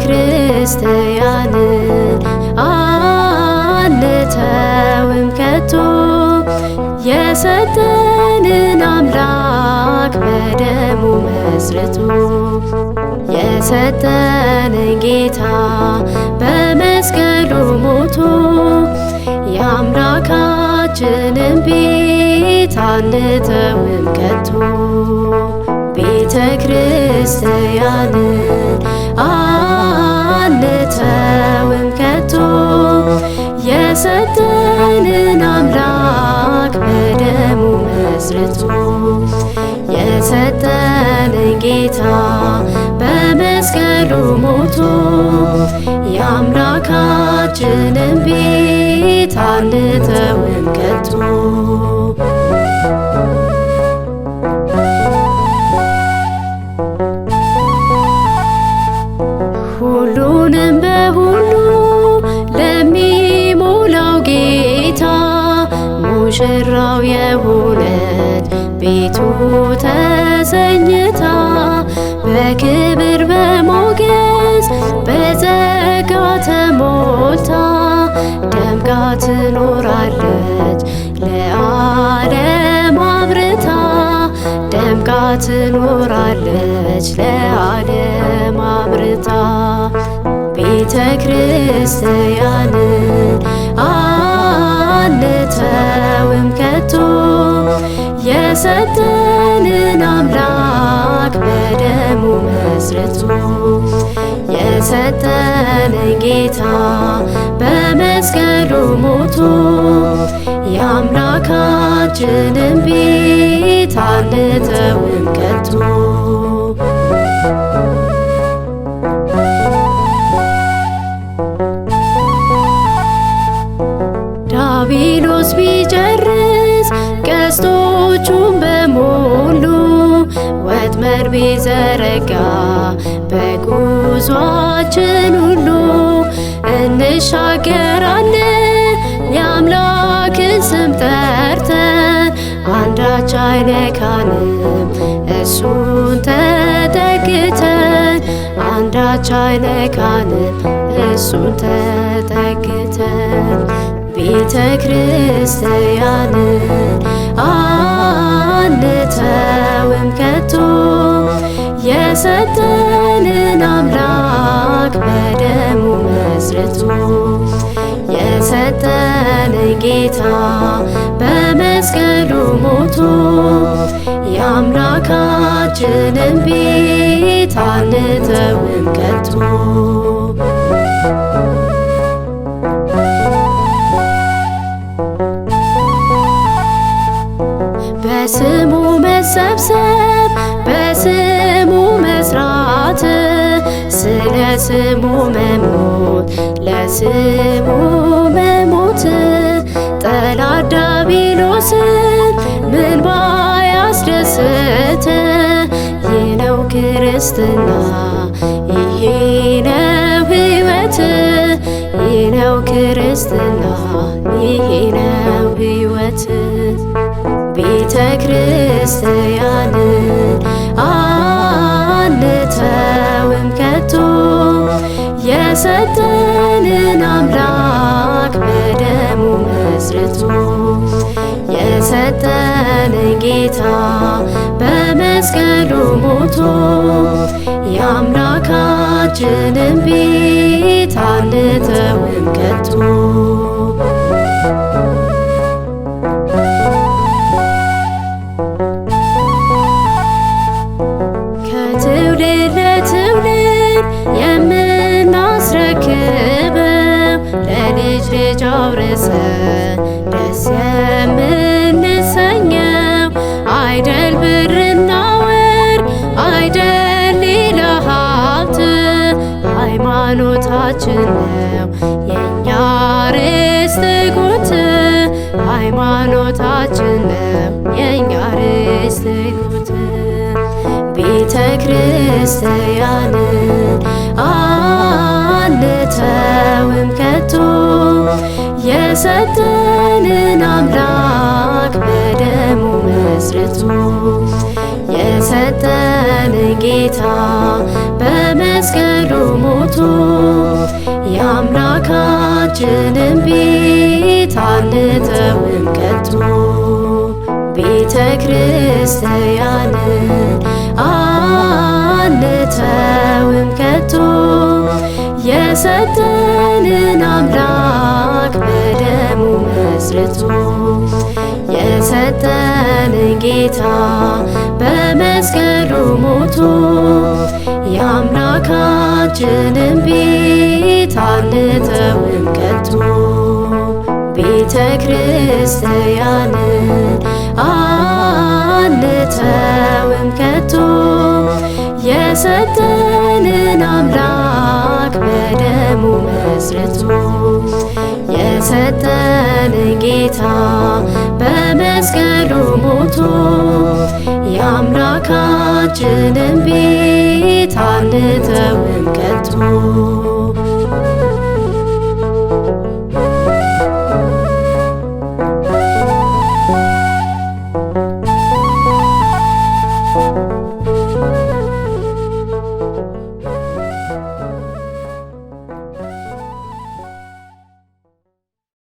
ክርስቲያንን አንተውም ከቶ የሰጠንን አምላክ በደሙ መስርቶ የሰጠንን ጌታ በመስቀሉ ሞቶ የአምላካችንን ቤት አንተውም ከቶ ቤተ ክርስቲያንን አንተውም ከቶ የሰጠንን አምላክ በደሙ መስርቶ የሰጠንን ጌታ በመስቀሉ ሞቶ የአምላካችንን ቤት አንተውም ከቶ ሁሉንም በሁሉ ለሚሞላው ጌታ ሙሽራው የሆነች ቤቱ ተሰኝታ በክብር በሞገስ በጸጋ ተሞልታ ደምቃ ትኖራለች ለዓለም አብርታ ደምቃ ትኖራለች ለዓለም አብርታ ቤተ ክርስቲያንን አንተውም ከቶ የሰጠንን አምላክ በደሙ መስርቶ የሰጠንን ጌታ በመስቀሉ ሞቶ የአምላካችንን ቤት አንተውም ከቶ ዲያብሎስ ቢጨርስ ቀስቶቹን በሙሉ ወጥመድ ቢዘረጋ በጉዟችን ሁሉ እንሻገራለን የአምላክን ስም ጠርተን አንዳች አይነካንም እሱን ተጠግተን አንዳች አይነካንም እሱን ተጠግተን ቤተ ክርስቲያንን አንተውም ከቶ የሰጠንን አምላክ በደሙ መስርቶ የሰጠንን ጌታ በመስቀሉ ሞቶ የአምላካችንን ቤት አንተውም ከቶ በስሙ መሰብሰብ በስሙ መስራት ስለ ስሙ መሞት ለስሙ መሞት ጠላት ዲያብሎስን ምን ባያስደስት ይህ ነው ክርስትና ይሄ ነው ሕይወት ይህ ነው ክርስትና ይሄ ነው ሕይወት ቤተ ክርስቲያንን አንተውም ከቶ የሰጠንን አምላክ አምላክ በደሙ መስርቶ የሰጠንን ጌታ በመስቀሉ ሞቶ የአምላካችንን ቤት አንተውም ከቶ ቤተ ክርስቲያንን አንተውም ከቶ የሰጠንን አምላክ በደሙ መስርቶ የሰጠንን ጌታ በመስቀሉ ሞቶ የአምላካችንን ቤት አንተውም ከቶ የሰጠንን ጌታ በመስቀሉ ሞቶ የአምላካችንን ቤት አንተውም ከቶ ከትውልድ ለትውልድ የምናስረክበው ለልጅ ልጅ አውርሰን ደስ የምንሰኘው አይደል ብርና ወርቅ አይደል ሌላ ሀብት ሃይማኖታችን ነው የእኛ ርስት ጉት ሃይማኖታችን ነው የእኛ ርስት ጉት ቤተ ክርስቲያንን አንተውም ከቶ የሰጠንን አምላክ በደሙ መስርቶ የሰጠንን የሰጠንን ጌታ በመስቀሉ ሞቶ የአምላካችንን ቤት አንተውም ከቶ ቤተ ክርስቲያንን አንተውም ከቶ የሰጠንን አምላክ በደሙ መስርቶ የሰጠንን ጌታ በመስቀሉ ሞቶ የአምላካችንን ቤት አንተውም ከቶ ቤተ ክርስቲያንን አንተውም ከቶ የሰጠንን አምላክ በደሙ መስርቶ የሰጠንን ጌታ በመስቀሉ ሞቶ የአምላካችንን ቤት አንተውም ከቶ